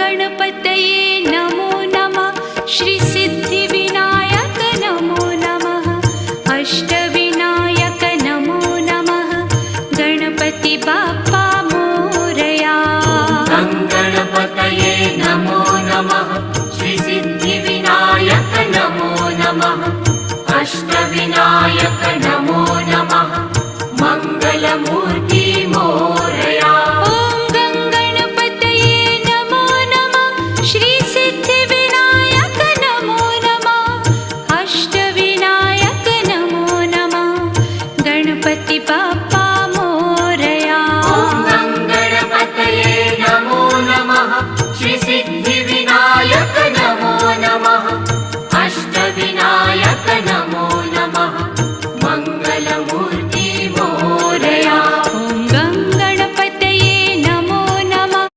गणपतये नमो नमः श्री सिद्धिविनायक नमो नमः अष्टविनायक नमो नमः गणपति बाप्पा मोरया। गणपतये नमो नमः श्री सिद्धिविनायक नमो नमः अष्टविनायक नमो